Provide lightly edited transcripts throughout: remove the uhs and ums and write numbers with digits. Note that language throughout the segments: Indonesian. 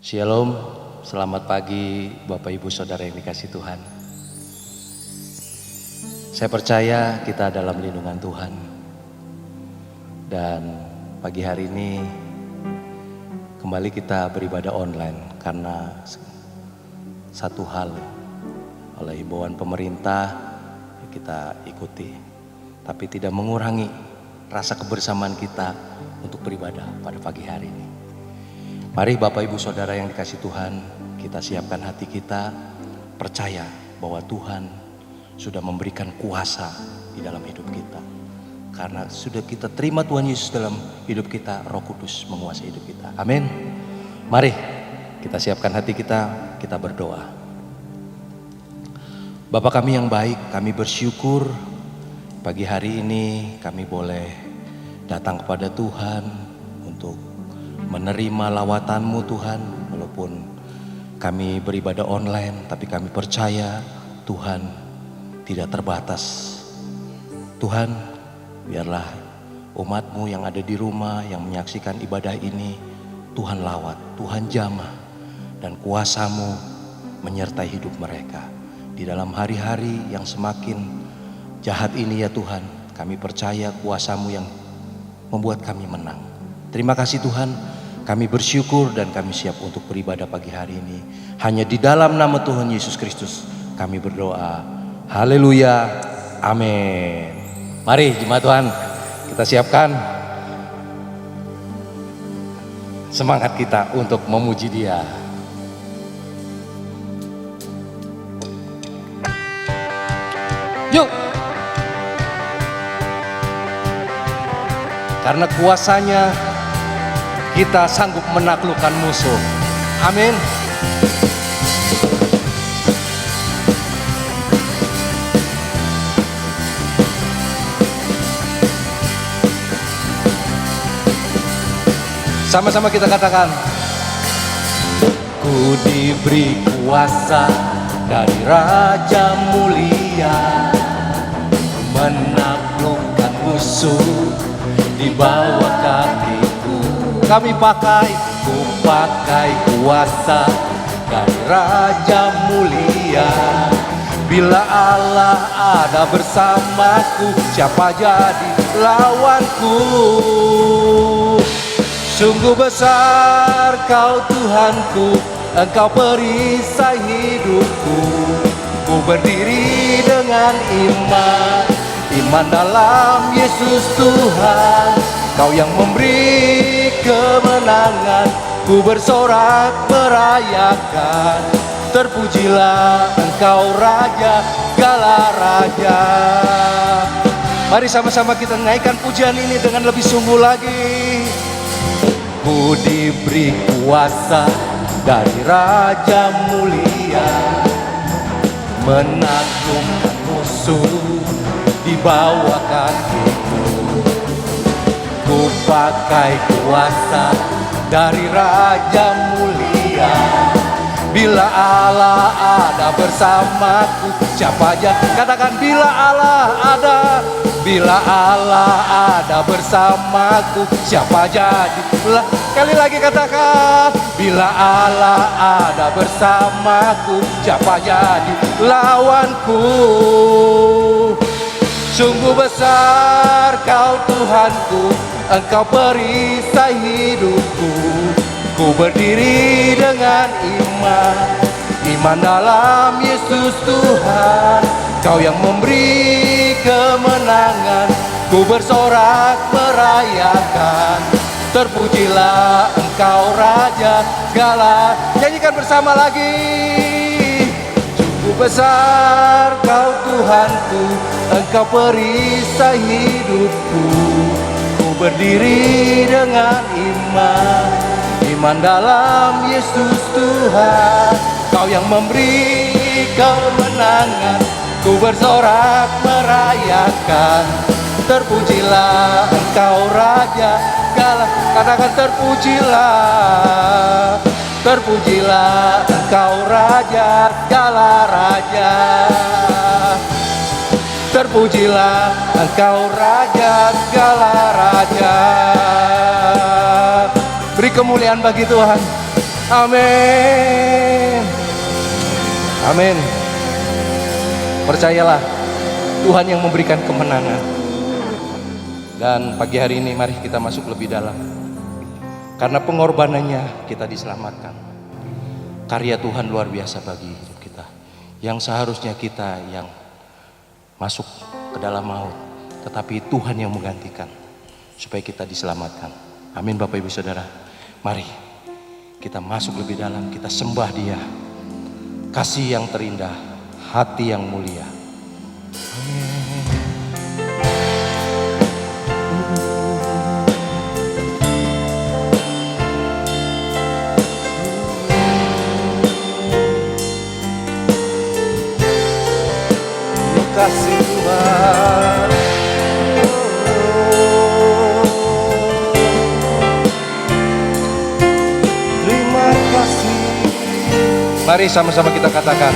Shalom, selamat pagi Bapak Ibu Saudara yang dikasih Tuhan. Saya percaya kita dalam lindungan Tuhan. Dan pagi hari ini kembali kita beribadah online karena satu hal, oleh himbauan pemerintah kita ikuti. Tapi tidak mengurangi rasa kebersamaan kita untuk beribadah pada pagi hari ini. Mari Bapak Ibu Saudara yang dikasih Tuhan, kita siapkan hati kita, percaya bahwa Tuhan sudah memberikan kuasa di dalam hidup kita. Karena sudah kita terima Tuhan Yesus dalam hidup kita, Roh Kudus menguasai hidup kita. Amin. Mari kita siapkan hati kita berdoa. Bapa kami yang baik, kami bersyukur pagi hari ini kami boleh datang kepada Tuhan untuk menerima lawatan-Mu Tuhan. Walaupun kami beribadah online, tapi kami percaya Tuhan tidak terbatas. Tuhan, biarlah umat-Mu yang ada di rumah, yang menyaksikan ibadah ini, Tuhan lawat, Tuhan jamah, dan kuasa-Mu menyertai hidup mereka. Di dalam hari-hari yang semakin jahat ini ya Tuhan, kami percaya kuasa-Mu yang membuat kami menang. Terima kasih Tuhan, kami bersyukur dan kami siap untuk beribadah pagi hari ini. Hanya di dalam nama Tuhan Yesus Kristus kami berdoa. Haleluya, amin. Mari jemaat Tuhan, kita siapkan semangat kita untuk memuji Dia. Yuk. Karena kuasanya kita sanggup menaklukkan musuh. Amin. Sama-sama kita katakan. Ku diberi kuasa dari Raja Mulia, menaklukkan musuh di bawah kakiku. Ku pakai kuasa dari Raja Mulia. Bila Allah ada bersamaku, siapa jadi lawanku? Sungguh besar Kau Tuhanku, Engkau perisai hidupku. Ku berdiri dengan iman dalam Yesus Tuhan. Kau yang memberi kemenangan, ku bersorak merayakan. Terpujilah Engkau Raja, segala raja. Mari sama-sama kita naikkan pujian ini dengan lebih sungguh lagi. Ku diberi kuasa dari Raja Mulia, menaklukkan musuh di bawah kakiku. Ku pakai kuasa dari Raja Mulia. Bila Allah ada bersamaku, siapa aja katakan bila Allah ada. Bila Allah ada bersamaku, siapa jadi kali lagi katakan. Bila Allah ada bersamaku, siapa jadi lawanku? Sungguh besar Kau Tuhanku, Engkau perisai hidupku. Ku berdiri dengan iman dalam Yesus Tuhan. Kau yang memberi kemenangan, ku bersorak merayakan. Terpujilah Engkau Raja segala. Nyanyikan bersama lagi. Sungguh besar Kau Tuhanku, Engkau perisai hidupku. Ku berdiri dengan iman dalam Yesus Tuhan. Kau yang memberi kemenangan, ku bersorak merayakan. Terpujilah Engkau Raja segala. Katakan terpujilah. Terpujilah Engkau Raja segala raja. Terpujilah Engkau Raja segala raja. Beri kemuliaan bagi Tuhan. Amin. Amin. Percayalah, Tuhan yang memberikan kemenangan. Dan pagi hari ini mari kita masuk lebih dalam. Karena pengorbanannya kita diselamatkan. Karya Tuhan luar biasa bagi hidup kita. Yang seharusnya kita yang masuk ke dalam maut, tetapi Tuhan yang menggantikan supaya kita diselamatkan. Amin Bapak Ibu Saudara. Mari kita masuk lebih dalam, kita sembah Dia. Kasih yang terindah, hati yang mulia. Kasih Tuhan. Terima kasih. Mari sama-sama kita katakan.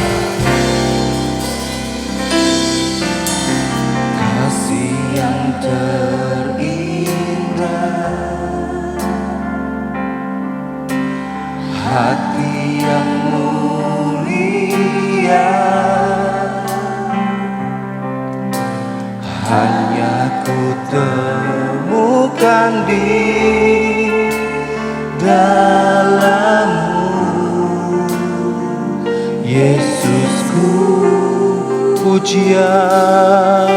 Kasih yang terindah, hati yang mulia, hanya ku temukan di dalam-Mu, Yesusku. Pujian,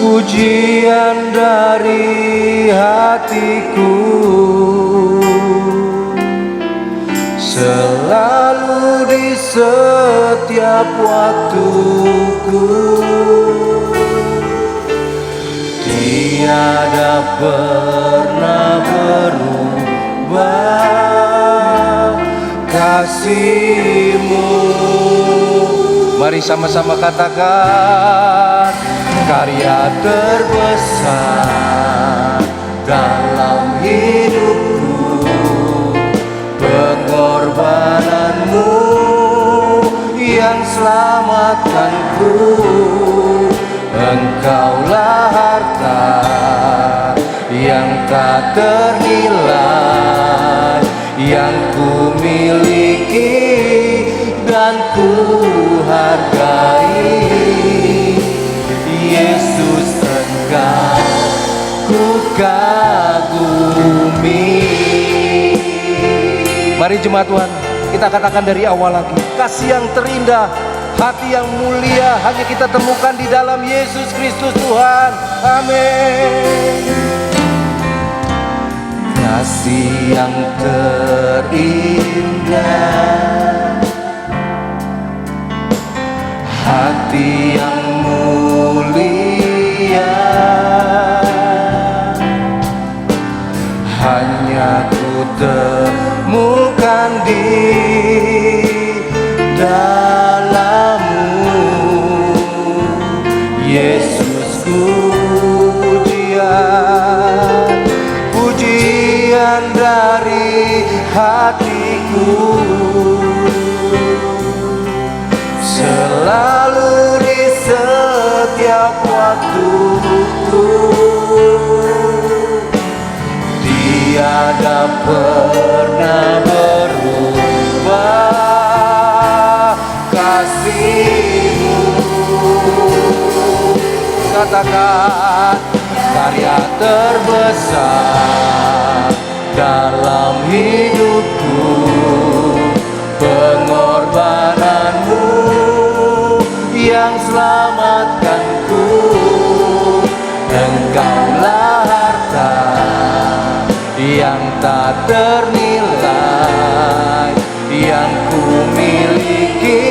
pujian dari hatiku, selalu di setiap waktuku. Tiada pernah berubah kasih-Mu. Mari sama-sama katakan. Karya terbesar dalam hidupku, pengorbanan-Mu yang selamatkanku. Engkaulah harta yang tak ternilai, yang ku miliki dan ku hargai. Yesus, Engkau ku kagumi. Mari jemaat Tuhan, kita katakan dari awal lagi. Kasih yang terindah, hati yang mulia hanya kita temukan di dalam Yesus Kristus Tuhan. Amin. Kasih yang terindah, hati yang mulia, hanya ku temukan di dalam-Mu, Yesusku. Pujian, pujian dari hatiku, selalu di setiap waktuku. Tiada pernah berubah kasih-Mu. Katakan. Karya terbesar dalam hidupku, pengorbanan-Mu yang selamatkanku. Engkaulah harta yang tak ternilai, yang ku miliki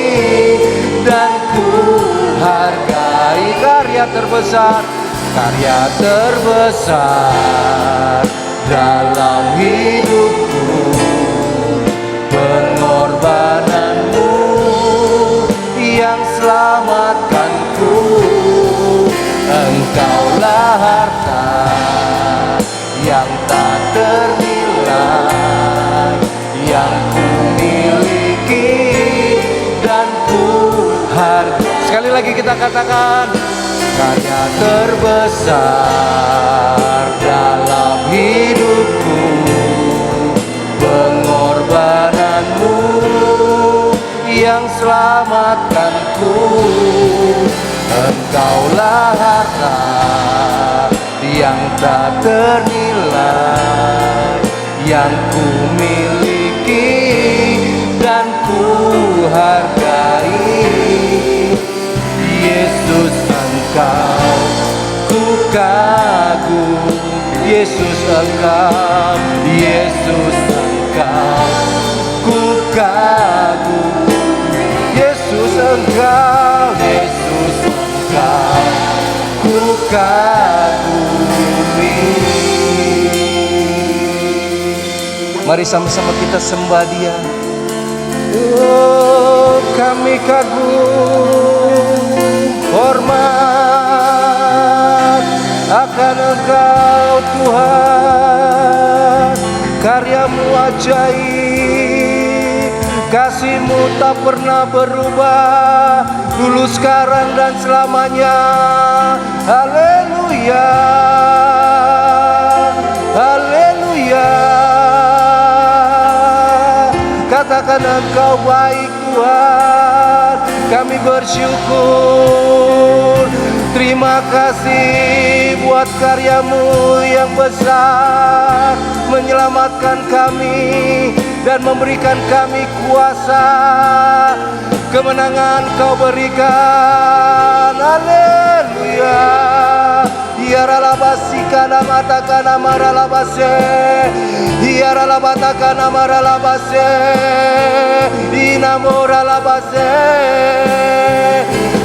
dan ku hargai. Karya terbesar, karya terbesar dalam hidupku, pengorbanan-Mu yang selamatkanku. Engkaulah harta yang tak ternilai, yang ku miliki dan ku hargai. Sekali lagi kita katakan. Karya terbesar dalam hidupku, pengorbanan menyelamatkanku. Engkaulah harta yang tak ternilai, yang ku miliki dan ku hargai. Yesus Engkau ku kagum, Yesus Engkau, Yesus Engkau ku kagum, Yesus Engkau, Yesus Engkau ku kagumi. Mari sama-sama kita sembah Dia. Oh, kami kagum, hormat akan Engkau Tuhan. Karya-Mu ajaib, kasih-Mu tak pernah berubah, dulu, sekarang, dan selamanya. Haleluya, haleluya. Katakan Engkau baik Tuhan, kami bersyukur. Terima kasih buat karya-Mu yang besar, menyelamatkan kami dan memberikan kami kuasa. Kemenangan Kau berikan. Haleluya. Hiaralabasika namataka namaralabase, hiaralabataka namaralabase, inamoralabase.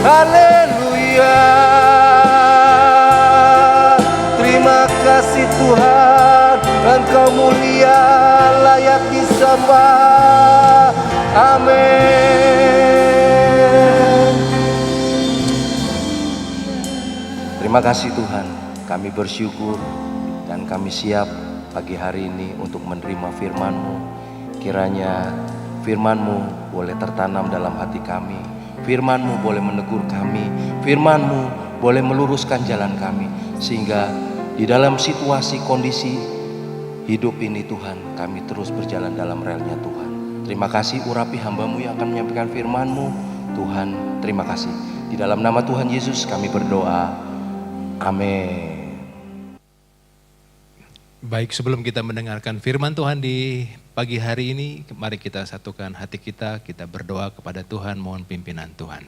Haleluya. Terima kasih Tuhan, Engkau mulia, layak disembah. Amin. Terima kasih Tuhan, kami bersyukur dan kami siap pagi hari ini untuk menerima firman-Mu. Kiranya firman-Mu boleh tertanam dalam hati kami, firman-Mu boleh menegur kami, firman-Mu boleh meluruskan jalan kami, sehingga di dalam situasi kondisi hidup ini Tuhan, kami terus berjalan dalam relnya Tuhan. Terima kasih urapi hamba-Mu yang akan menyampaikan firman-Mu. Tuhan, terima kasih. Di dalam nama Tuhan Yesus kami berdoa. Amin. Baik, sebelum kita mendengarkan firman Tuhan di pagi hari ini, mari kita satukan hati kita berdoa kepada Tuhan, mohon pimpinan Tuhan.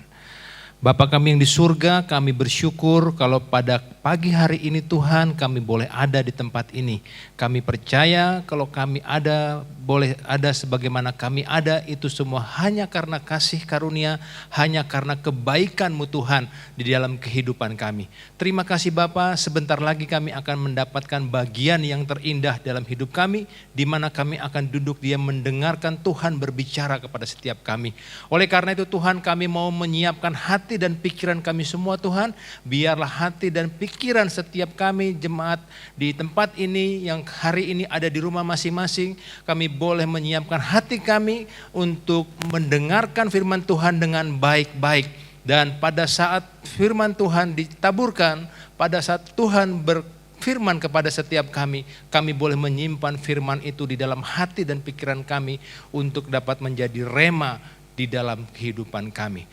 Bapa kami yang di surga, kami bersyukur kalau pada pagi hari ini Tuhan kami boleh ada di tempat ini. Kami percaya kalau kami ada, boleh ada sebagaimana kami ada, itu semua hanya karena kasih karunia, hanya karena kebaikan-Mu Tuhan di dalam kehidupan kami. Terima kasih Bapa, sebentar lagi kami akan mendapatkan bagian yang terindah dalam hidup kami, di mana kami akan duduk diam mendengarkan Tuhan berbicara kepada setiap kami. Oleh karena itu Tuhan, kami mau menyiapkan hati dan pikiran kami semua Tuhan, biarlah hati dan pikiran setiap kami jemaat di tempat ini yang hari ini ada di rumah masing-masing, kami boleh menyiapkan hati kami untuk mendengarkan firman Tuhan dengan baik-baik. Dan pada saat firman Tuhan ditaburkan, pada saat Tuhan berfirman kepada setiap kami, kami boleh menyimpan firman itu di dalam hati dan pikiran kami untuk dapat menjadi rema di dalam kehidupan kami.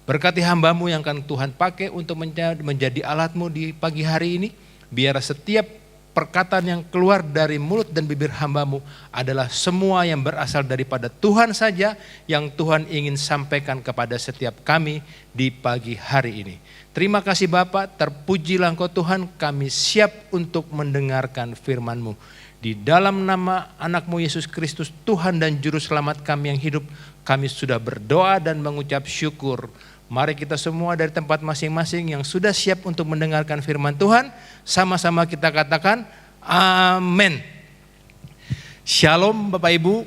Berkati hamba-Mu yang akan Tuhan pakai untuk menjadi alat-Mu di pagi hari ini. Biar setiap perkataan yang keluar dari mulut dan bibir hamba-Mu adalah semua yang berasal daripada Tuhan saja, yang Tuhan ingin sampaikan kepada setiap kami di pagi hari ini. Terima kasih Bapa, terpujilah Engkau Tuhan, kami siap untuk mendengarkan firman-Mu. Di dalam nama anak-Mu Yesus Kristus, Tuhan dan Juru Selamat kami yang hidup, kami sudah berdoa dan mengucap syukur. Mari kita semua dari tempat masing-masing yang sudah siap untuk mendengarkan firman Tuhan, sama-sama kita katakan amin. Shalom Bapak Ibu,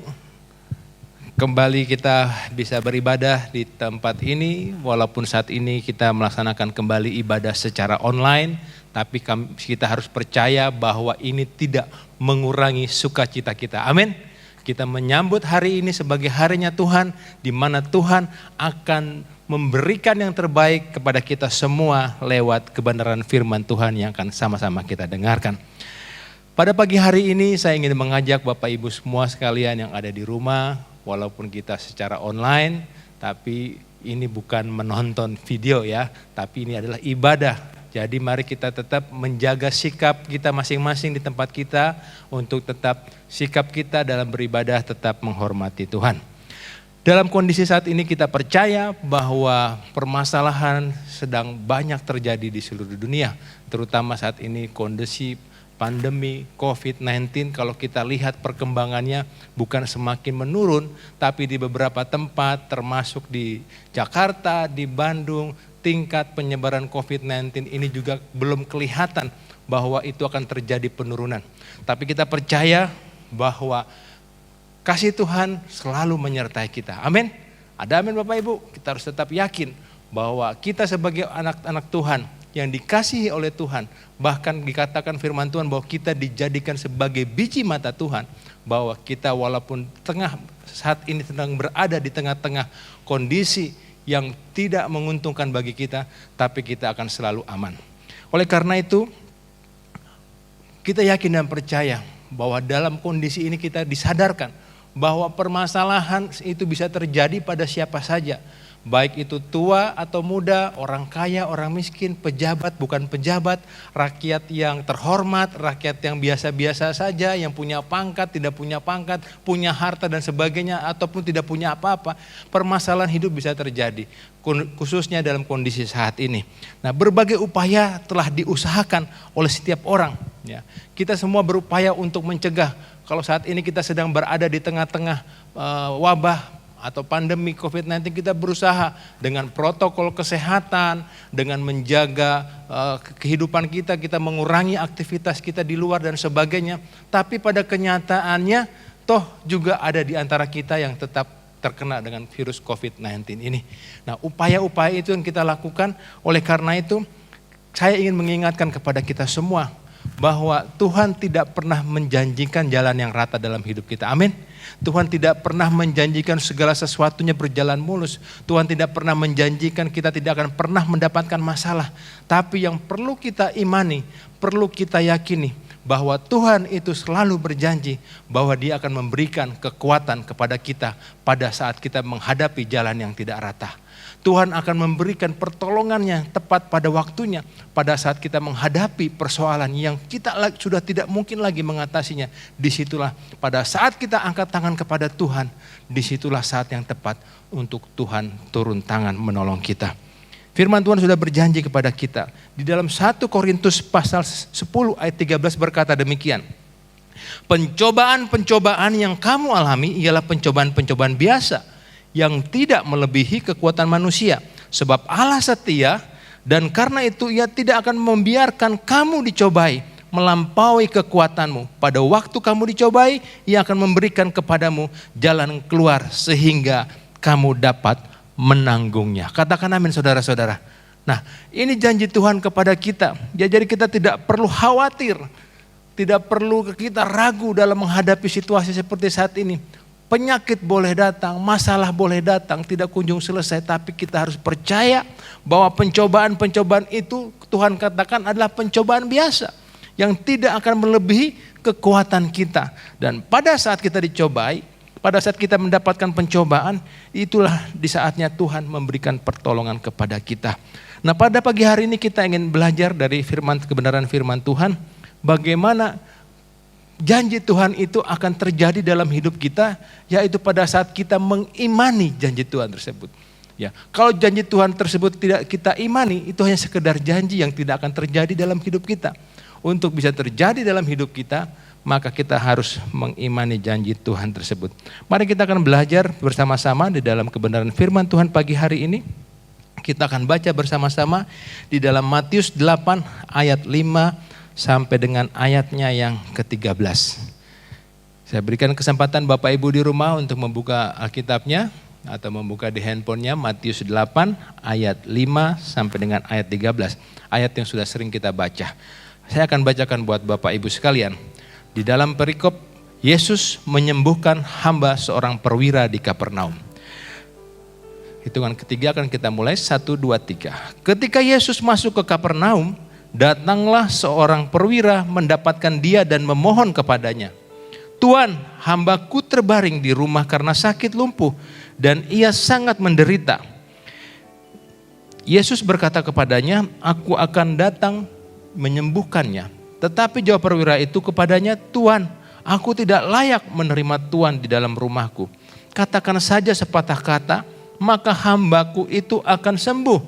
kembali kita bisa beribadah di tempat ini, walaupun saat ini kita melaksanakan kembali ibadah secara online, tapi kita harus percaya bahwa ini tidak mengurangi sukacita kita, amin. Kita menyambut hari ini sebagai harinya Tuhan, di mana Tuhan akan memberikan yang terbaik kepada kita semua lewat kebenaran firman Tuhan yang akan sama-sama kita dengarkan. Pada pagi hari ini saya ingin mengajak Bapak Ibu semua sekalian yang ada di rumah, walaupun kita secara online, tapi ini bukan menonton video ya, tapi ini adalah ibadah. Jadi mari kita tetap menjaga sikap kita masing-masing di tempat kita untuk tetap sikap kita dalam beribadah tetap menghormati Tuhan. Dalam kondisi saat ini kita percaya bahwa permasalahan sedang banyak terjadi di seluruh dunia, terutama saat ini kondisi pandemi COVID-19. Kalau kita lihat perkembangannya bukan semakin menurun, tapi di beberapa tempat termasuk di Jakarta, di Bandung, tingkat penyebaran COVID-19 ini juga belum kelihatan bahwa itu akan terjadi penurunan. Tapi kita percaya bahwa kasih Tuhan selalu menyertai kita. Amin. Ada amin Bapak Ibu. Kita harus tetap yakin bahwa kita sebagai anak-anak Tuhan yang dikasihi oleh Tuhan, bahkan dikatakan firman Tuhan bahwa kita dijadikan sebagai biji mata Tuhan, bahwa kita walaupun saat ini sedang berada di tengah-tengah kondisi yang tidak menguntungkan bagi kita, tapi kita akan selalu aman. Oleh karena itu, kita yakin dan percaya bahwa dalam kondisi ini kita disadarkan bahwa permasalahan itu bisa terjadi pada siapa saja. Baik itu tua atau muda, orang kaya, orang miskin, pejabat, bukan pejabat, rakyat yang terhormat, rakyat yang biasa-biasa saja, yang punya pangkat, tidak punya pangkat, punya harta dan sebagainya, ataupun tidak punya apa-apa. Permasalahan hidup bisa terjadi, khususnya dalam kondisi saat ini. Nah, berbagai upaya telah diusahakan oleh setiap orang. Ya. Kita semua berupaya untuk mencegah. Kalau saat ini kita sedang berada di tengah-tengah wabah atau pandemi COVID-19, kita berusaha dengan protokol kesehatan, dengan menjaga kehidupan kita, kita mengurangi aktivitas kita di luar dan sebagainya. Tapi pada kenyataannya, toh juga ada di antara kita yang tetap terkena dengan virus COVID-19 ini. Nah, upaya-upaya itu yang kita lakukan. Oleh karena itu, saya ingin mengingatkan kepada kita semua bahwa Tuhan tidak pernah menjanjikan jalan yang rata dalam hidup kita. Amin. Tuhan tidak pernah menjanjikan segala sesuatunya berjalan mulus. Tuhan tidak pernah menjanjikan kita tidak akan pernah mendapatkan masalah. Tapi yang perlu kita imani, perlu kita yakini bahwa Tuhan itu selalu berjanji bahwa Dia akan memberikan kekuatan kepada kita pada saat kita menghadapi jalan yang tidak rata. Tuhan akan memberikan pertolongannya tepat pada waktunya pada saat kita menghadapi persoalan yang kita sudah tidak mungkin lagi mengatasinya. Disitulah pada saat kita angkat tangan kepada Tuhan, disitulah saat yang tepat untuk Tuhan turun tangan menolong kita. Firman Tuhan sudah berjanji kepada kita. Di dalam 1 Korintus pasal 10 ayat 13 berkata demikian. Pencobaan-pencobaan yang kamu alami ialah pencobaan-pencobaan biasa yang tidak melebihi kekuatan manusia. Sebab Allah setia dan karena itu Ia tidak akan membiarkan kamu dicobai melampaui kekuatanmu. Pada waktu kamu dicobai, Ia akan memberikan kepadamu jalan keluar sehingga kamu dapat menanggungnya. Katakan amin saudara-saudara. Nah, ini janji Tuhan kepada kita. Ya, jadi kita tidak perlu khawatir, tidak perlu kita ragu dalam menghadapi situasi seperti saat ini. Penyakit boleh datang, masalah boleh datang, tidak kunjung selesai. Tapi kita harus percaya bahwa pencobaan-pencobaan itu Tuhan katakan adalah pencobaan biasa. Yang tidak akan melebihi kekuatan kita. Dan pada saat kita dicobai, pada saat kita mendapatkan pencobaan, itulah di saatnya Tuhan memberikan pertolongan kepada kita. Nah, pada pagi hari ini kita ingin belajar dari kebenaran firman Tuhan. Bagaimana janji Tuhan itu akan terjadi dalam hidup kita, yaitu pada saat kita mengimani janji Tuhan tersebut. Ya, kalau janji Tuhan tersebut tidak kita imani, itu hanya sekedar janji yang tidak akan terjadi dalam hidup kita. Untuk bisa terjadi dalam hidup kita, maka kita harus mengimani janji Tuhan tersebut. Mari kita akan belajar bersama-sama di dalam kebenaran firman Tuhan pagi hari ini. Kita akan baca bersama-sama di dalam Matius 8 ayat 5 sampai dengan ayatnya yang ke-13. Saya berikan kesempatan Bapak Ibu di rumah untuk membuka Alkitabnya atau membuka di handphonenya Matius 8 ayat 5 sampai dengan ayat 13. Ayat yang sudah sering kita baca. Saya akan bacakan buat Bapak Ibu sekalian. Di dalam perikop, Yesus menyembuhkan hamba seorang perwira di Kapernaum. Hitungan ketiga akan kita mulai 1, 2, 3. Ketika Yesus masuk ke Kapernaum, datanglah seorang perwira mendapatkan dia dan memohon kepadanya. Tuan, hambaku terbaring di rumah karena sakit lumpuh dan ia sangat menderita. Yesus berkata kepadanya, aku akan datang menyembuhkannya. Tetapi jawab perwira itu kepadanya, Tuhan, aku tidak layak menerima Tuhan di dalam rumahku. Katakan saja sepatah kata, maka hambaku itu akan sembuh.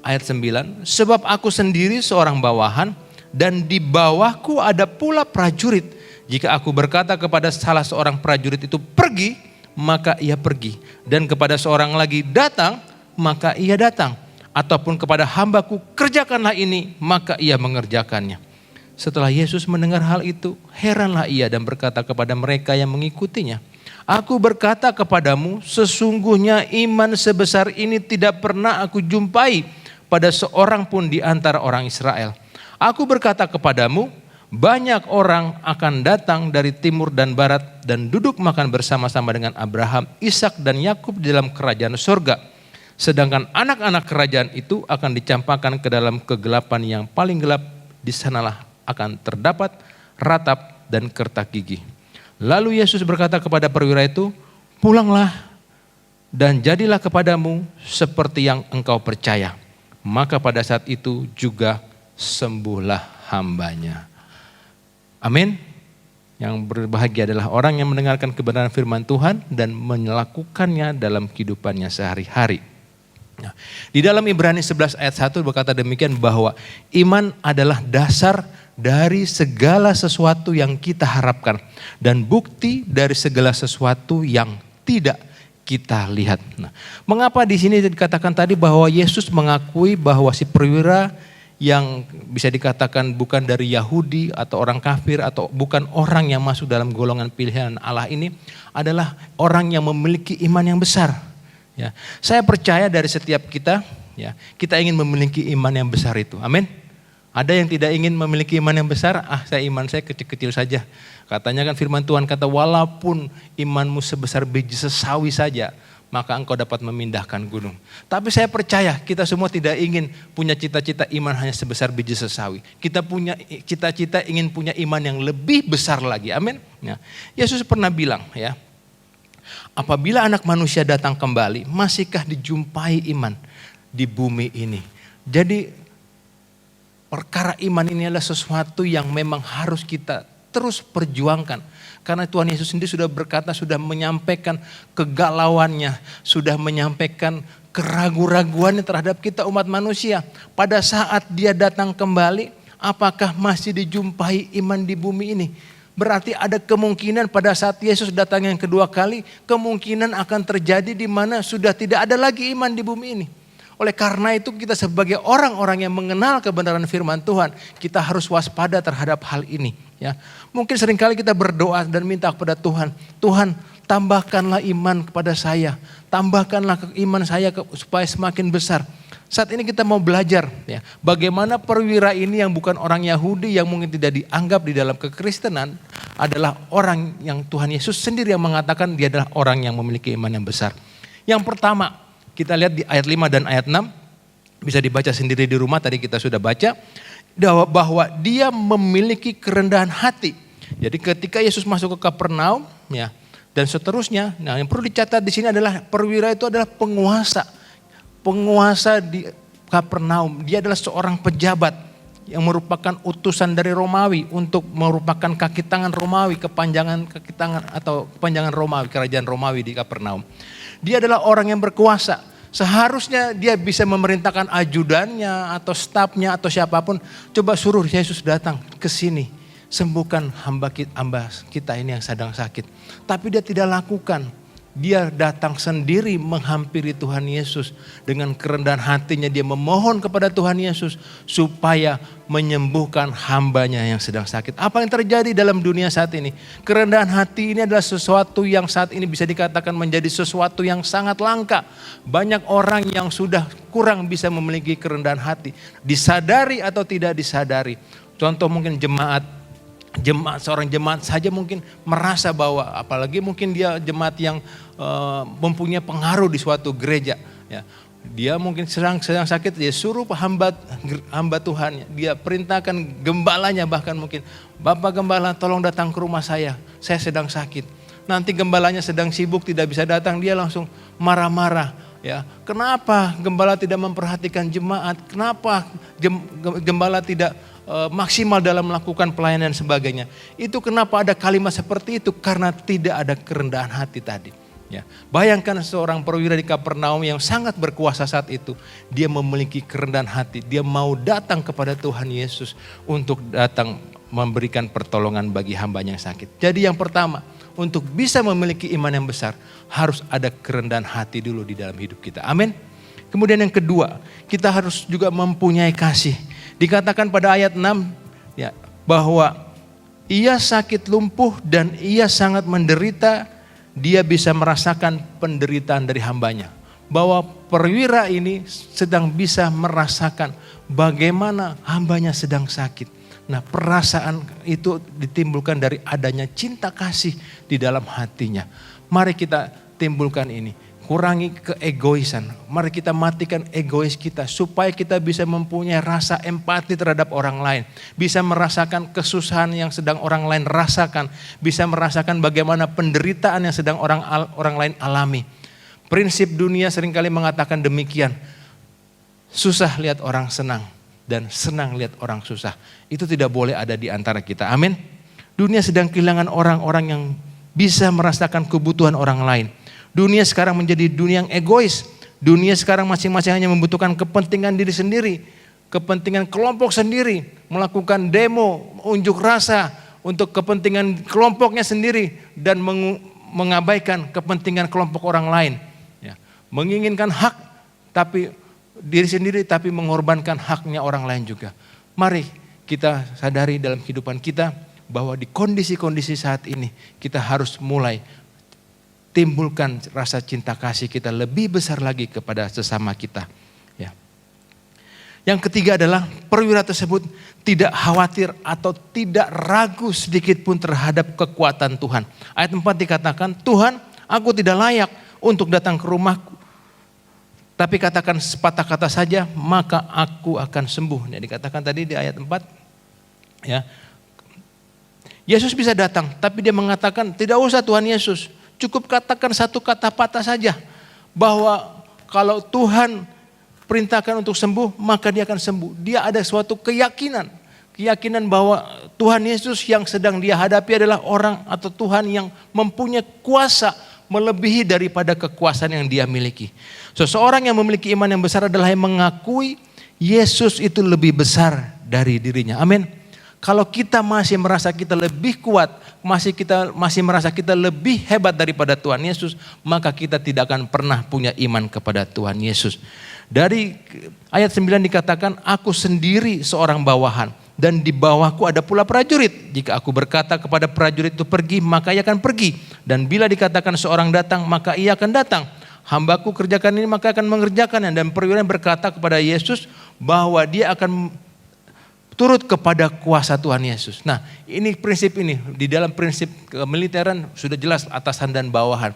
Ayat 9, sebab aku sendiri seorang bawahan dan di bawahku ada pula prajurit. Jika aku berkata kepada salah seorang prajurit itu pergi, maka ia pergi. Dan kepada seorang lagi datang, maka ia datang. Ataupun kepada hambaku kerjakanlah ini, maka ia mengerjakannya. Setelah Yesus mendengar hal itu, heranlah ia dan berkata kepada mereka yang mengikutinya, aku berkata kepadamu, sesungguhnya iman sebesar ini tidak pernah aku jumpai pada seorang pun di antara orang Israel. Aku berkata kepadamu, banyak orang akan datang dari timur dan barat dan duduk makan bersama-sama dengan Abraham, Ishak dan Yakub di dalam kerajaan surga. Sedangkan anak-anak kerajaan itu akan dicampakkan ke dalam kegelapan yang paling gelap, di sanalah akan terdapat ratap dan kertak gigi. Lalu Yesus berkata kepada perwira itu, pulanglah dan jadilah kepadamu seperti yang engkau percaya. Maka pada saat itu juga sembuhlah hambanya. Amin. Yang berbahagia adalah orang yang mendengarkan kebenaran firman Tuhan dan melakukannya dalam kehidupannya sehari-hari. Nah, di dalam Ibrani 11 ayat 1 berkata demikian bahwa iman adalah dasar dari segala sesuatu yang kita harapkan dan bukti dari segala sesuatu yang tidak kita lihat. Nah, mengapa di sini dikatakan tadi bahwa Yesus mengakui bahwa si perwira yang bisa dikatakan bukan dari Yahudi atau orang kafir atau bukan orang yang masuk dalam golongan pilihan Allah ini adalah orang yang memiliki iman yang besar. Ya, saya percaya dari setiap kita, ya, kita ingin memiliki iman yang besar itu. Amin. Ada yang tidak ingin memiliki iman yang besar, iman saya kecil-kecil saja. Katanya kan firman Tuhan kata, walaupun imanmu sebesar biji sesawi saja, maka engkau dapat memindahkan gunung. Tapi saya percaya kita semua tidak ingin punya cita-cita iman hanya sebesar biji sesawi. Kita punya cita-cita ingin punya iman yang lebih besar lagi. Amin. Ya. Yesus pernah bilang, ya, apabila anak manusia datang kembali, masihkah dijumpai iman di bumi ini? Jadi perkara iman ini adalah sesuatu yang memang harus kita terus perjuangkan. Karena Tuhan Yesus sendiri sudah berkata, sudah menyampaikan kegalauannya, sudah menyampaikan keraguan-raguannya terhadap kita umat manusia. Pada saat dia datang kembali, apakah masih dijumpai iman di bumi ini? Berarti ada kemungkinan pada saat Yesus datang yang kedua kali, kemungkinan akan terjadi di mana sudah tidak ada lagi iman di bumi ini. Oleh karena itu kita sebagai orang-orang yang mengenal kebenaran firman Tuhan, kita harus waspada terhadap hal ini. Ya, mungkin seringkali kita berdoa dan minta kepada Tuhan, Tuhan tambahkanlah iman kepada saya, tambahkanlah iman saya supaya semakin besar. Saat ini kita mau belajar, ya, bagaimana perwira ini yang bukan orang Yahudi yang mungkin tidak dianggap di dalam kekristenan adalah orang yang Tuhan Yesus sendiri yang mengatakan dia adalah orang yang memiliki iman yang besar. Yang pertama, kita lihat di ayat 5 dan ayat 6, bisa dibaca sendiri di rumah, tadi kita sudah baca, bahwa dia memiliki kerendahan hati. Jadi ketika Yesus masuk ke Kapernaum, ya, dan seterusnya, nah yang perlu dicatat di sini adalah perwira itu adalah penguasa di Kapernaum. Dia adalah seorang pejabat yang merupakan utusan dari Romawi untuk merupakan kaki tangan Romawi, kepanjangan kaki tangan atau kepanjangan Romawi, kerajaan Romawi di Kapernaum. Dia adalah orang yang berkuasa. Seharusnya dia bisa memerintahkan ajudannya atau stafnya atau siapapun. Coba suruh Yesus datang ke sini. Sembuhkan hamba kita ini yang sedang sakit. Tapi dia tidak lakukan. Dia datang sendiri menghampiri Tuhan Yesus. Dengan kerendahan hatinya dia memohon kepada Tuhan Yesus supaya menyembuhkan hambanya yang sedang sakit. Apa yang terjadi dalam dunia saat ini? Kerendahan hati ini adalah sesuatu yang saat ini bisa dikatakan menjadi sesuatu yang sangat langka. Banyak orang yang sudah kurang bisa memiliki kerendahan hati. Disadari atau tidak disadari. Contoh mungkin seorang jemaat saja mungkin merasa bahwa apalagi mungkin dia jemaat yang mempunyai pengaruh di suatu gereja, ya. Dia mungkin sedang sakit, dia suruh hamba Tuhan, dia perintahkan gembalanya bahkan mungkin, Bapak Gembala tolong datang ke rumah saya sedang sakit. Nanti gembalanya sedang sibuk tidak bisa datang, dia langsung marah-marah. Ya, kenapa gembala tidak memperhatikan jemaat? Kenapa gembala tidak maksimal dalam melakukan pelayanan dan sebagainya? Itu kenapa ada kalimat seperti itu? Karena tidak ada kerendahan hati tadi. Ya, bayangkan seorang perwira di Kapernaum yang sangat berkuasa saat itu. Dia memiliki kerendahan hati. Dia mau datang kepada Tuhan Yesus untuk datang memberikan pertolongan bagi hambanya yang sakit. Jadi yang pertama, untuk bisa memiliki iman yang besar, harus ada kerendahan hati dulu di dalam hidup kita. Amin. Kemudian yang kedua, kita harus juga mempunyai kasih. Dikatakan pada ayat 6 ya, bahwa ia sakit lumpuh dan ia sangat menderita, dia bisa merasakan penderitaan dari hambanya. Bahwa perwira ini sedang bisa merasakan bagaimana hambanya sedang sakit. Nah, perasaan itu ditimbulkan dari adanya cinta kasih di dalam hatinya. Mari kita timbulkan ini. Kurangi keegoisan. Mari kita matikan egois kita supaya kita bisa mempunyai rasa empati terhadap orang lain. Bisa merasakan kesusahan yang sedang orang lain rasakan. Bisa merasakan bagaimana penderitaan yang sedang orang lain alami. Prinsip dunia seringkali mengatakan demikian. Susah lihat orang senang dan senang lihat orang susah. Itu tidak boleh ada di antara kita. Amin. Dunia sedang kehilangan orang-orang yang bisa merasakan kebutuhan orang lain. Dunia sekarang menjadi dunia yang egois. Dunia sekarang masing-masing hanya membutuhkan kepentingan diri sendiri. Kepentingan kelompok sendiri. Melakukan demo, unjuk rasa untuk kepentingan kelompoknya sendiri. Dan mengabaikan kepentingan kelompok orang lain. Ya. Menginginkan hak tapi diri sendiri tapi mengorbankan haknya orang lain juga. Mari kita sadari dalam kehidupan kita bahwa di kondisi-kondisi saat ini kita harus mulai timbulkan rasa cinta kasih kita lebih besar lagi kepada sesama kita. Ya. Yang ketiga adalah perwira tersebut tidak khawatir atau tidak ragu sedikit pun terhadap kekuatan Tuhan. Ayat 4 dikatakan, Tuhan, aku tidak layak untuk datang ke rumahku. Tapi katakan sepatah kata saja, maka aku akan sembuh. Ini dikatakan tadi di ayat 4. Ya. Yesus bisa datang, tapi dia mengatakan, tidak usah Tuhan Yesus. Cukup katakan satu kata patah saja. Bahwa kalau Tuhan perintahkan untuk sembuh, maka dia akan sembuh. Dia ada suatu keyakinan. Keyakinan bahwa Tuhan Yesus yang sedang dia hadapi adalah orang atau Tuhan yang mempunyai kuasa melebihi daripada kekuasaan yang dia miliki. Seseorang yang memiliki iman yang besar adalah yang mengakui Yesus itu lebih besar dari dirinya. Amin. Kalau kita masih merasa kita lebih kuat, masih merasa kita lebih hebat daripada Tuhan Yesus, maka kita tidak akan pernah punya iman kepada Tuhan Yesus. Dari ayat 9 dikatakan, aku sendiri seorang bawahan dan di bawahku ada pula prajurit. Jika aku berkata kepada prajurit itu pergi, maka ia akan pergi. Dan bila dikatakan seorang datang, maka ia akan datang. Hambaku kerjakan ini, maka akan mengerjakannya. Dan perwira berkata kepada Yesus bahwa dia akan turut kepada kuasa Tuhan Yesus. Nah, ini prinsip ini di dalam prinsip kemiliteran sudah jelas atasan dan bawahan.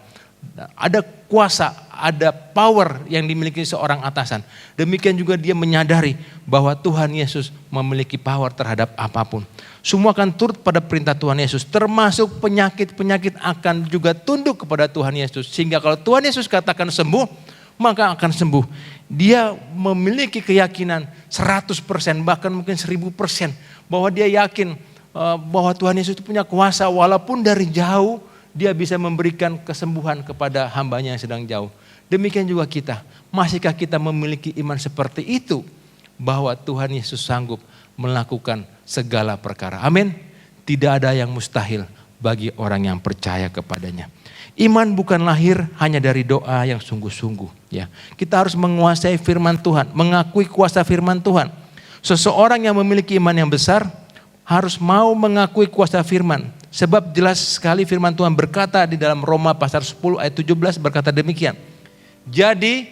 Nah, ada kuasa, ada power yang dimiliki seorang atasan. Demikian juga dia menyadari bahwa Tuhan Yesus memiliki power terhadap apapun. Semua akan turut pada perintah Tuhan Yesus, termasuk penyakit-penyakit akan juga tunduk kepada Tuhan Yesus. Sehingga kalau Tuhan Yesus katakan sembuh, maka akan sembuh. Dia memiliki keyakinan 100%, bahkan mungkin 1000%. Bahwa dia yakin bahwa Tuhan Yesus itu punya kuasa, walaupun dari jauh dia bisa memberikan kesembuhan kepada hambanya yang sedang jauh. Demikian juga kita. Masihkah kita memiliki iman seperti itu? Bahwa Tuhan Yesus sanggup melakukan segala perkara. Amin. Tidak ada yang mustahil bagi orang yang percaya kepadanya. Iman bukan lahir hanya dari doa yang sungguh-sungguh. Ya, kita harus menguasai firman Tuhan, mengakui kuasa firman Tuhan. Seseorang yang memiliki iman yang besar harus mau mengakui kuasa firman. Sebab jelas sekali firman Tuhan berkata di dalam Roma pasal 10 ayat 17 berkata demikian. Jadi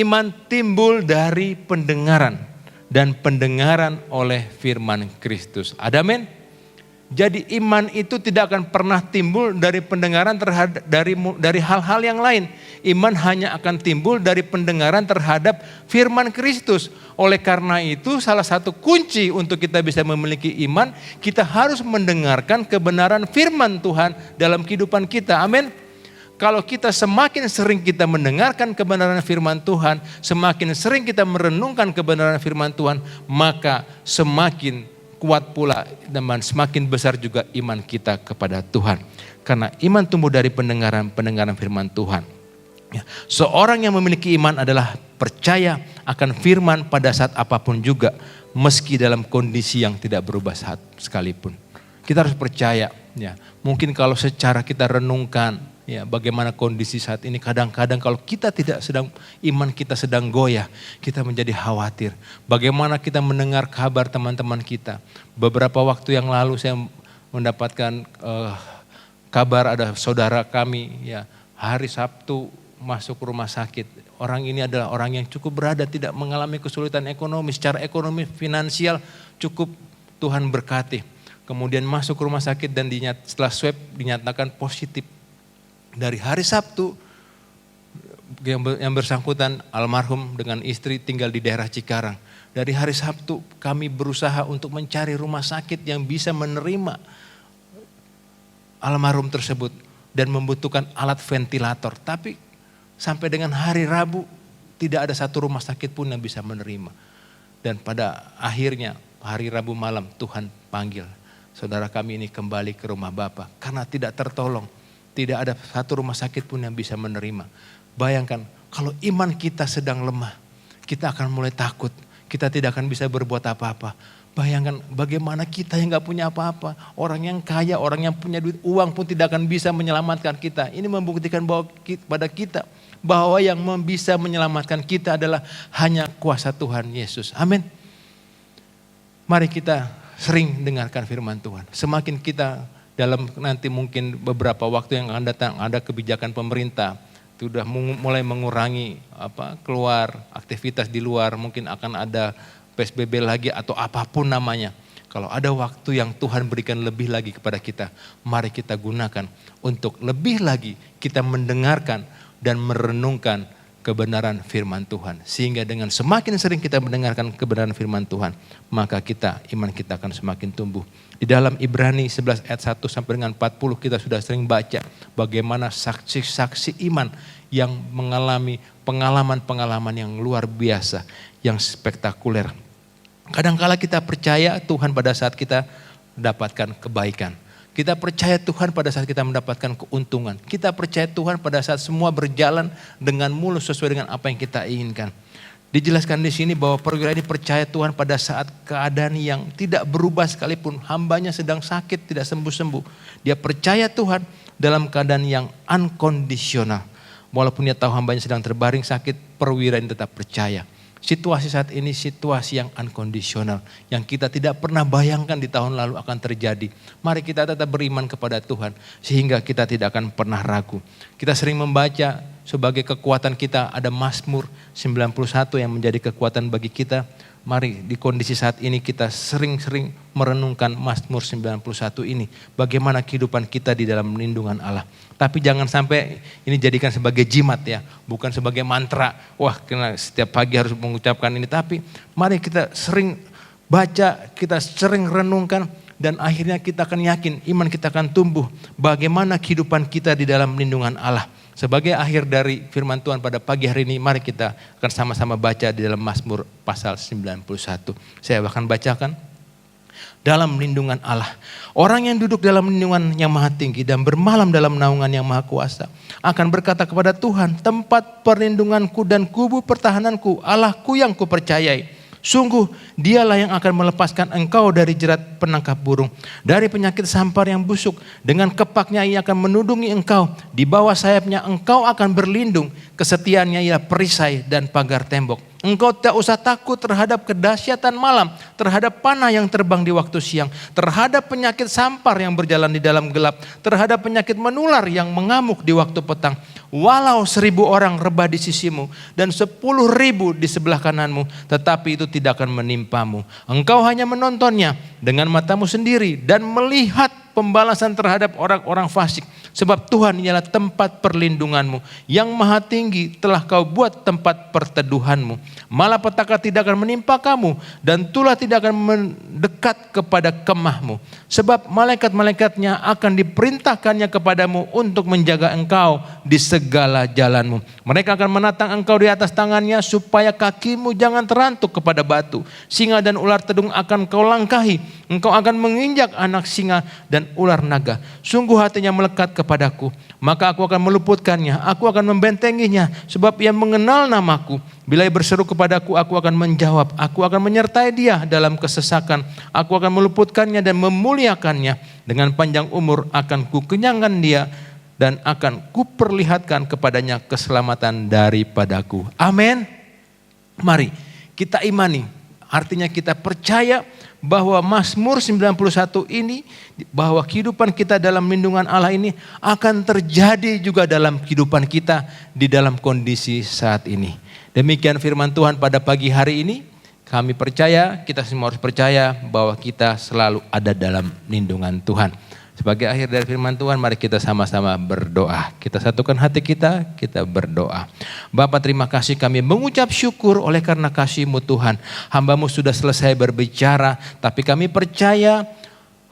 iman timbul dari pendengaran dan pendengaran oleh firman Kristus. Amin. Jadi iman itu tidak akan pernah timbul dari pendengaran dari hal-hal yang lain. Iman hanya akan timbul dari pendengaran terhadap firman Kristus. Oleh karena itu salah satu kunci untuk kita bisa memiliki iman, kita harus mendengarkan kebenaran firman Tuhan dalam kehidupan kita. Amin. Kalau kita semakin sering kita mendengarkan kebenaran firman Tuhan, semakin sering kita merenungkan kebenaran firman Tuhan, maka semakin kuat pula dan semakin besar juga iman kita kepada Tuhan. Karena iman tumbuh dari pendengaran firman Tuhan. Ya, seorang yang memiliki iman adalah percaya akan firman pada saat apapun juga, meski dalam kondisi yang tidak berubah saat sekalipun. Kita harus percaya. Ya, mungkin kalau secara kita renungkan, ya, bagaimana kondisi saat ini, kadang-kadang kalau kita iman kita sedang goyah, kita menjadi khawatir. Bagaimana kita mendengar kabar teman-teman kita. Beberapa waktu yang lalu saya mendapatkan kabar ada saudara kami, ya, hari Sabtu masuk rumah sakit. Orang ini adalah orang yang cukup berada, tidak mengalami kesulitan ekonomi, secara ekonomi finansial cukup Tuhan berkati. Kemudian masuk rumah sakit dan setelah swab dinyatakan positif. Dari hari Sabtu yang bersangkutan almarhum dengan istri tinggal di daerah Cikarang. Dari hari Sabtu kami berusaha untuk mencari rumah sakit yang bisa menerima almarhum tersebut dan membutuhkan alat ventilator. Tapi sampai dengan hari Rabu tidak ada satu rumah sakit pun yang bisa menerima. Dan pada akhirnya hari Rabu malam Tuhan panggil saudara kami ini kembali ke rumah Bapa karena tidak tertolong. Tidak ada satu rumah sakit pun yang bisa menerima. Bayangkan kalau iman kita sedang lemah, kita akan mulai takut. Kita tidak akan bisa berbuat apa-apa. Bayangkan bagaimana kita yang gak punya apa-apa. Orang yang kaya, orang yang punya duit, uang pun tidak akan bisa menyelamatkan kita. Ini membuktikan pada kita bahwa yang bisa menyelamatkan kita adalah hanya kuasa Tuhan Yesus. Amin. Mari kita sering dengarkan firman Tuhan. Semakin kita dalam nanti mungkin beberapa waktu yang akan datang ada kebijakan pemerintah sudah mulai mengurangi keluar aktivitas di luar, mungkin akan ada PSBB lagi atau apapun namanya. Kalau ada waktu yang Tuhan berikan lebih lagi kepada kita, mari kita gunakan untuk lebih lagi kita mendengarkan dan merenungkan kebenaran firman Tuhan. Sehingga dengan semakin sering kita mendengarkan kebenaran firman Tuhan, maka iman kita akan semakin tumbuh. Di dalam Ibrani 11 ayat 1 sampai dengan 40 kita sudah sering baca bagaimana saksi-saksi iman yang mengalami pengalaman-pengalaman yang luar biasa, yang spektakuler. Kadangkala kita percaya Tuhan pada saat kita mendapatkan kebaikan. Kita percaya Tuhan pada saat kita mendapatkan keuntungan. Kita percaya Tuhan pada saat semua berjalan dengan mulus sesuai dengan apa yang kita inginkan. Dijelaskan di sini bahwa perwira ini percaya Tuhan pada saat keadaan yang tidak berubah sekalipun. Hambanya sedang sakit, tidak sembuh-sembuh. Dia percaya Tuhan dalam keadaan yang unconditional. Walaupun dia tahu hambanya sedang terbaring sakit, perwira ini tetap percaya. Situasi saat ini situasi yang unconditional, yang kita tidak pernah bayangkan di tahun lalu akan terjadi. Mari kita tetap beriman kepada Tuhan sehingga kita tidak akan pernah ragu. Kita sering membaca sebagai kekuatan kita ada Mazmur 91 yang menjadi kekuatan bagi kita. Mari di kondisi saat ini kita sering-sering merenungkan Mazmur 91 ini. Bagaimana kehidupan kita di dalam lindungan Allah. Tapi jangan sampai ini jadikan sebagai jimat ya. Bukan sebagai mantra. Wah karena setiap pagi harus mengucapkan ini. Tapi mari kita sering baca, kita sering renungkan. Dan akhirnya kita akan yakin iman kita akan tumbuh. Bagaimana kehidupan kita di dalam lindungan Allah. Sebagai akhir dari firman Tuhan pada pagi hari ini, mari kita akan sama-sama baca di dalam Mazmur pasal 91. Saya akan bacakan. Dalam lindungan Allah. Orang yang duduk dalam lindungan yang maha tinggi dan bermalam dalam naungan yang maha kuasa. Akan berkata kepada Tuhan, tempat perlindunganku dan kubu pertahananku, Allahku yang kupercayai. Sungguh dialah yang akan melepaskan engkau dari jerat penangkap burung, dari penyakit sampar yang busuk. Dengan kepaknya ia akan menudungi engkau, di bawah sayapnya engkau akan berlindung. Kesetiaannya ialah perisai dan pagar tembok. Engkau tak usah takut terhadap kedahsyatan malam, terhadap panah yang terbang di waktu siang, terhadap penyakit sampar yang berjalan di dalam gelap, terhadap penyakit menular yang mengamuk di waktu petang. Walau 1.000 orang rebah di sisimu dan 10.000 di sebelah kananmu, tetapi itu tidak akan menimpamu. Engkau hanya menontonnya dengan matamu sendiri dan melihat pembalasan terhadap orang-orang fasik. Sebab Tuhan ialah tempat perlindunganmu, yang maha tinggi telah kau buat tempat perteduhanmu. Malapetaka tidak akan menimpa kamu, dan tulah tidak akan mendekat kepada kemahmu. Sebab malaikat-malaikatnya akan diperintahkannya kepadamu untuk menjaga engkau di segala jalanmu. Mereka akan menatang engkau di atas tangannya, supaya kakimu jangan terantuk kepada batu. Singa dan ular tedung akan kau langkahi. Engkau akan menginjak anak singa dan ular naga. Sungguh hatinya melekat kepadaku, maka aku akan meluputkannya, aku akan membentenginya, sebab ia mengenal namaku. Bila ia berseru kepadaku, aku akan menjawab, aku akan menyertai dia dalam kesesakan, aku akan meluputkannya dan memuliakannya. Dengan panjang umur akan kukenyangkan dia, dan akan kuperlihatkan kepadanya keselamatan daripadaku. Amin. Mari kita imani, artinya kita percaya bahwa Mazmur 91 ini, bahwa kehidupan kita dalam lindungan Allah ini akan terjadi juga dalam kehidupan kita di dalam kondisi saat ini. Demikian firman Tuhan pada pagi hari ini. Kami percaya, kita semua harus percaya bahwa kita selalu ada dalam lindungan Tuhan. Sebagai akhir dari firman Tuhan, mari kita sama-sama berdoa. Kita satukan hati kita berdoa. Bapa, terima kasih, kami mengucap syukur oleh karena kasih-Mu Tuhan. Hamba-Mu sudah selesai berbicara, tapi kami percaya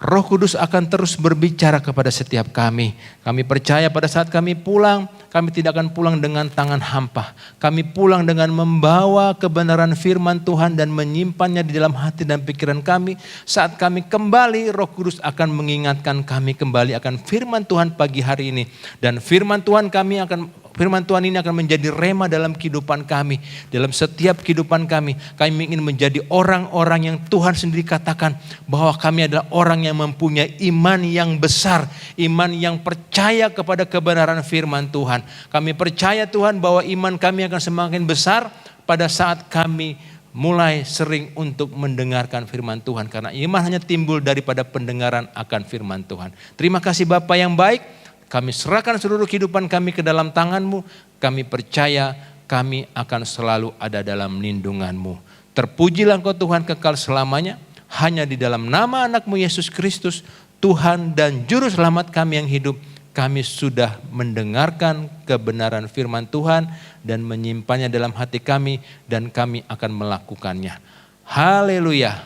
Roh Kudus akan terus berbicara kepada setiap kami. Kami percaya pada saat kami pulang, kami tidak akan pulang dengan tangan hampa. Kami pulang dengan membawa kebenaran firman Tuhan dan menyimpannya di dalam hati dan pikiran kami. Saat kami kembali, Roh Kudus akan mengingatkan kami kembali akan firman Tuhan pagi hari ini. Dan firman Tuhan ini akan menjadi rema dalam kehidupan kami. Dalam setiap kehidupan kami, kami ingin menjadi orang-orang yang Tuhan sendiri katakan bahwa kami adalah orang yang mempunyai iman yang besar, iman yang percaya kepada kebenaran firman Tuhan. Kami percaya Tuhan bahwa iman kami akan semakin besar pada saat kami mulai sering untuk mendengarkan firman Tuhan. Karena iman hanya timbul daripada pendengaran akan firman Tuhan. Terima kasih Bapa yang baik. Kami serahkan seluruh kehidupan kami ke dalam tangan-Mu. Kami percaya kami akan selalu ada dalam lindungan-Mu. Terpujilah Engkau Tuhan kekal selamanya. Hanya di dalam nama anak-Mu Yesus Kristus, Tuhan dan Juru Selamat kami yang hidup, kami sudah mendengarkan kebenaran firman Tuhan dan menyimpannya dalam hati kami, dan kami akan melakukannya. Haleluya.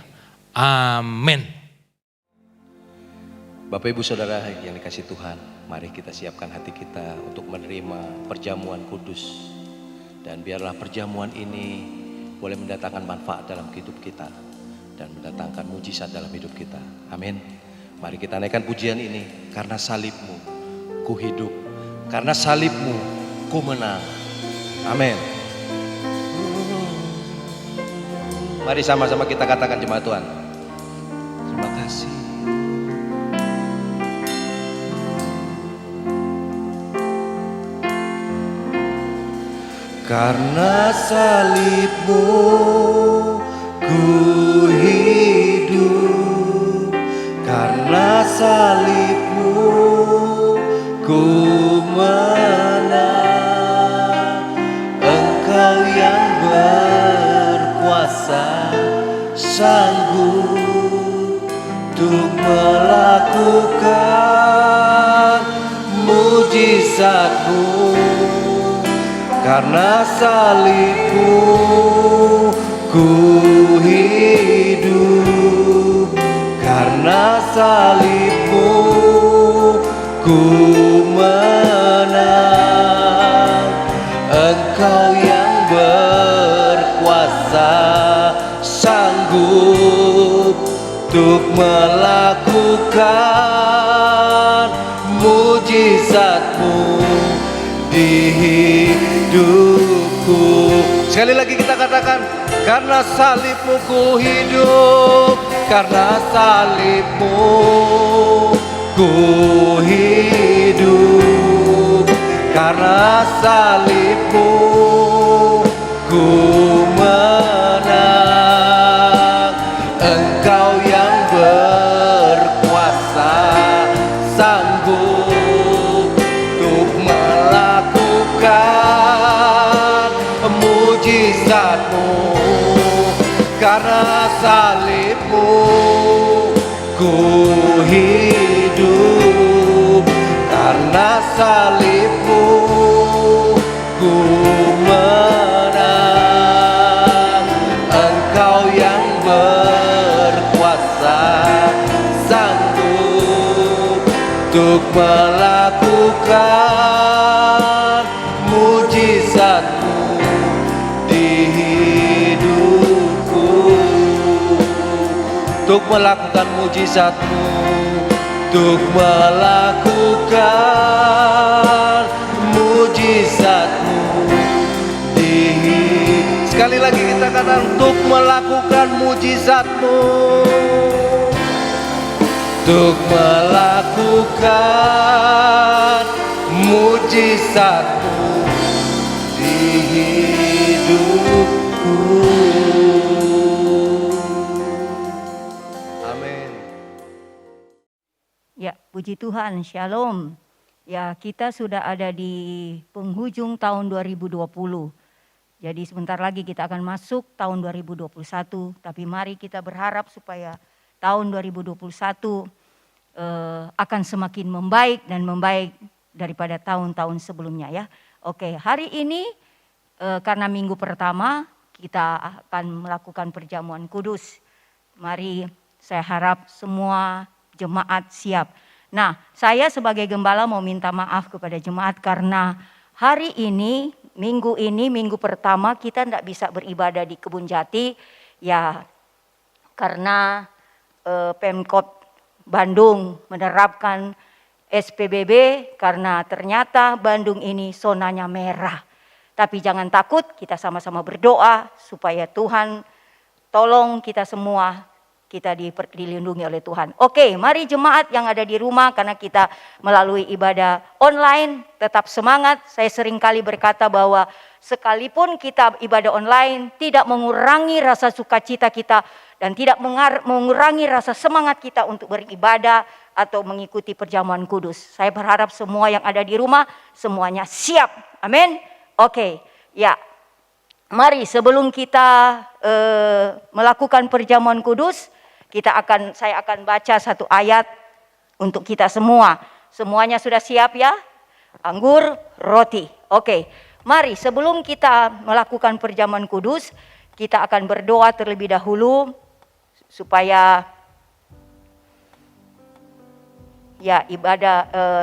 Amin. Bapak Ibu Saudara yang dikasih Tuhan, mari kita siapkan hati kita untuk menerima perjamuan kudus. Dan biarlah perjamuan ini boleh mendatangkan manfaat dalam hidup kita dan mendatangkan mujizat dalam hidup kita. Amin. Mari kita naikkan pujian ini. Karena salib-Mu ku hidup, karena salib-Mu ku menang. Amin. Mari sama-sama kita katakan jemaat Tuhan. Terima kasih. Karena salib-Mu ku hidup, karena salib-Mu ku menang. Engkau yang berkuasa, sanggup untuk melakukan mujizat-Mu. Karena salib-Mu ku hidup, karena salib-Mu ku menang. Engkau yang berkuasa, sanggup untuk melakukan mujizat-Mu di hidupku. Sekali lagi kita katakan, karena salib-Mu ku hidup, karena salib-Mu ku hidup, karena salib-Mu ku menang. Engkau yang berkuasa, sanggup untuk melakukan mujizatmu, karena salibmu ku hidup, karena salibmu ku menang. Engkau yang berkuasa, sanggup untuk melakukan mujizatmu di hidupku, untuk melakukan mujizatmu, untuk melakukan mujizatmu di sekali lagi kita katakan untuk melakukan mujizatmu, untuk melakukan mujizatmu di hidupku. Amin. Ya, puji Tuhan, Shalom. Ya, kita sudah ada di penghujung tahun 2020. Jadi sebentar lagi kita akan masuk tahun 2021. Tapi mari kita berharap supaya tahun 2021 akan semakin membaik dan membaik daripada tahun-tahun sebelumnya ya. Oke, hari ini karena minggu pertama kita akan melakukan perjamuan kudus. Mari saya harap semua jemaat siap. Nah, saya sebagai gembala mau minta maaf kepada jemaat karena hari ini, minggu pertama kita tidak bisa beribadah di Kebun Jati. Ya, karena Pemkot Bandung menerapkan SPBB karena ternyata Bandung ini zonanya merah. Tapi jangan takut, kita sama-sama berdoa supaya Tuhan tolong kita semua, kita dilindungi oleh Tuhan. Oke, mari jemaat yang ada di rumah karena kita melalui ibadah online, tetap semangat. Saya sering kali berkata bahwa sekalipun kita ibadah online tidak mengurangi rasa sukacita kita dan tidak mengurangi rasa semangat kita untuk beribadah atau mengikuti perjamuan kudus. Saya berharap semua yang ada di rumah semuanya siap. Amin. Oke, ya. Mari sebelum kita melakukan perjamuan kudus, saya akan baca satu ayat untuk kita semua. Semuanya sudah siap ya? Anggur, roti. Oke. Mari sebelum kita melakukan perjamuan kudus, kita akan berdoa terlebih dahulu supaya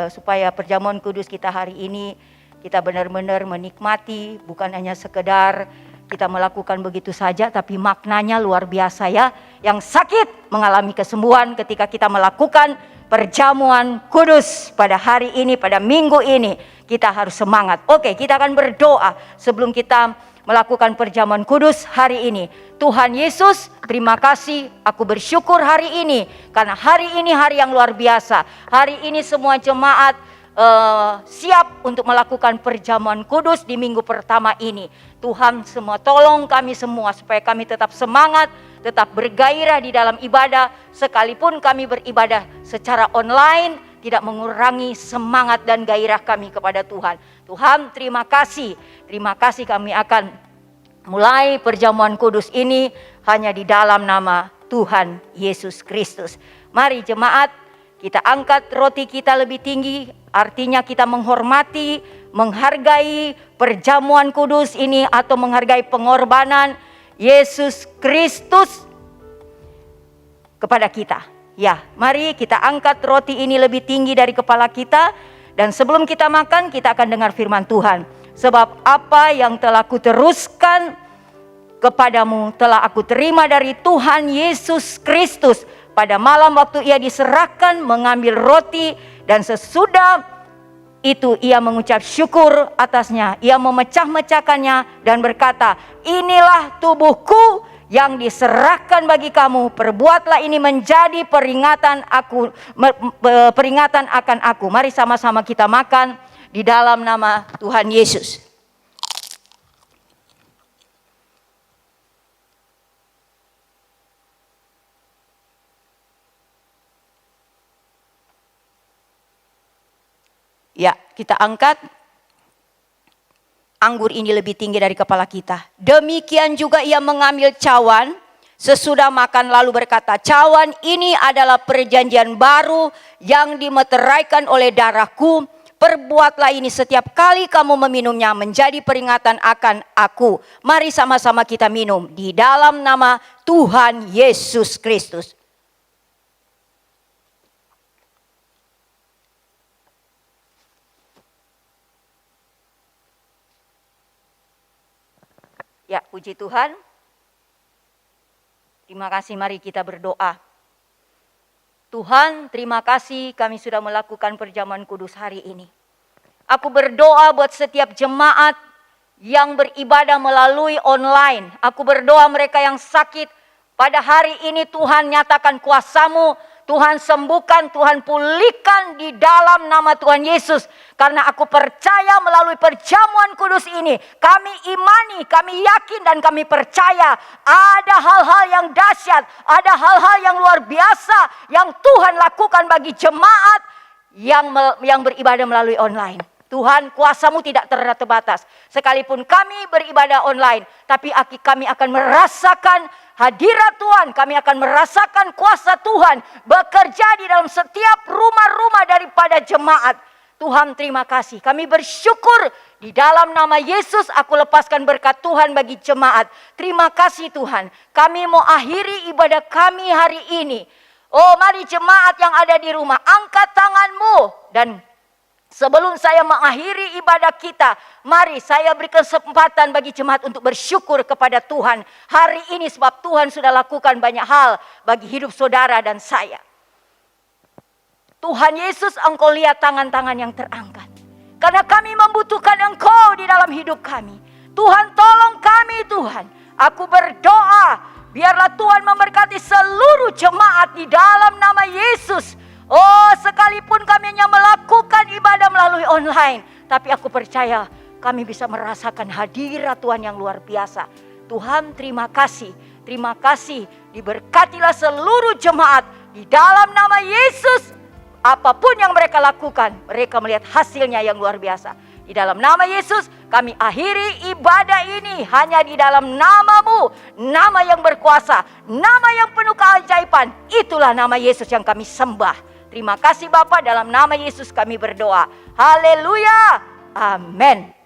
supaya perjamuan kudus kita hari ini kita benar-benar menikmati, bukan hanya sekedar kita melakukan begitu saja, tapi maknanya luar biasa ya. Yang sakit mengalami kesembuhan ketika kita melakukan perjamuan kudus pada hari ini, pada minggu ini. Kita harus semangat. Oke, kita akan berdoa sebelum kita melakukan perjamuan kudus hari ini. Tuhan Yesus, terima kasih. Aku bersyukur hari ini karena hari ini hari yang luar biasa. Hari ini semua jemaat siap untuk melakukan perjamuan kudus di minggu pertama ini. Tuhan semua tolong kami semua supaya kami tetap semangat, tetap bergairah di dalam ibadah. Sekalipun kami beribadah secara online, tidak mengurangi semangat dan gairah kami kepada Tuhan. Tuhan terima kasih. Terima kasih kami akan mulai perjamuan kudus ini hanya di dalam nama Tuhan Yesus Kristus. Mari jemaat, kita angkat roti kita lebih tinggi, artinya kita menghormati, menghargai perjamuan kudus ini atau menghargai pengorbanan Yesus Kristus kepada kita. Ya, mari kita angkat roti ini lebih tinggi dari kepala kita dan sebelum kita makan kita akan dengar firman Tuhan. Sebab apa yang telah kuteruskan kepadamu telah aku terima dari Tuhan Yesus Kristus. Pada malam waktu ia diserahkan mengambil roti dan sesudah itu ia mengucap syukur atasnya. Ia memecah-mecahkannya dan berkata, inilah tubuhku yang diserahkan bagi kamu. Perbuatlah ini menjadi peringatan akan aku. Mari sama-sama kita makan di dalam nama Tuhan Yesus. Ya, kita angkat. anggur ini lebih tinggi dari kepala kita. Demikian juga ia mengambil cawan sesudah makan lalu berkata, cawan ini adalah perjanjian baru yang dimeteraikan oleh darahku. Perbuatlah ini setiap kali kamu meminumnya menjadi peringatan akan aku. Mari sama-sama kita minum di dalam nama Tuhan Yesus Kristus. Ya, puji Tuhan. Terima kasih, mari kita berdoa. Tuhan, terima kasih kami sudah melakukan perjamuan kudus hari ini. Aku berdoa buat setiap jemaat yang beribadah melalui online. Aku berdoa mereka yang sakit pada hari ini, Tuhan nyatakan kuasa-Mu, Tuhan sembuhkan, Tuhan pulihkan di dalam nama Tuhan Yesus. Karena aku percaya melalui perjamuan kudus ini, kami imani, kami yakin dan kami percaya ada hal-hal yang dahsyat, ada hal-hal yang luar biasa yang Tuhan lakukan bagi jemaat yang beribadah melalui online. Tuhan, kuasa-Mu tidak terbatas. Sekalipun kami beribadah online, tapi kami akan merasakan hadirat Tuhan, kami akan merasakan kuasa Tuhan bekerja di dalam setiap rumah-rumah daripada jemaat. Tuhan, terima kasih. Kami bersyukur di dalam nama Yesus aku lepaskan berkat Tuhan bagi jemaat. Terima kasih Tuhan. Kami mau akhiri ibadah kami hari ini. Oh, mari jemaat yang ada di rumah, angkat tanganmu. Dan sebelum saya mengakhiri ibadah kita, mari saya beri kesempatan bagi jemaat untuk bersyukur kepada Tuhan hari ini, sebab Tuhan sudah lakukan banyak hal bagi hidup saudara dan saya. Tuhan Yesus, Engkau lihat tangan-tangan yang terangkat. Karena kami membutuhkan Engkau di dalam hidup kami. Tuhan, tolong kami Tuhan. Aku berdoa, biarlah Tuhan memberkati seluruh jemaat di dalam nama Yesus. Oh, sekalipun kami hanya melakukan ibadah melalui online, tapi aku percaya kami bisa merasakan hadirat Tuhan yang luar biasa. Tuhan, terima kasih. Terima kasih, diberkatilah seluruh jemaat di dalam nama Yesus. Apapun yang mereka lakukan, mereka melihat hasilnya yang luar biasa. Di dalam nama Yesus, kami akhiri ibadah ini hanya di dalam nama-Mu. Nama yang berkuasa, nama yang penuh keajaiban. Itulah nama Yesus yang kami sembah. Terima kasih Bapa, dalam nama Yesus kami berdoa. Haleluya. Amin.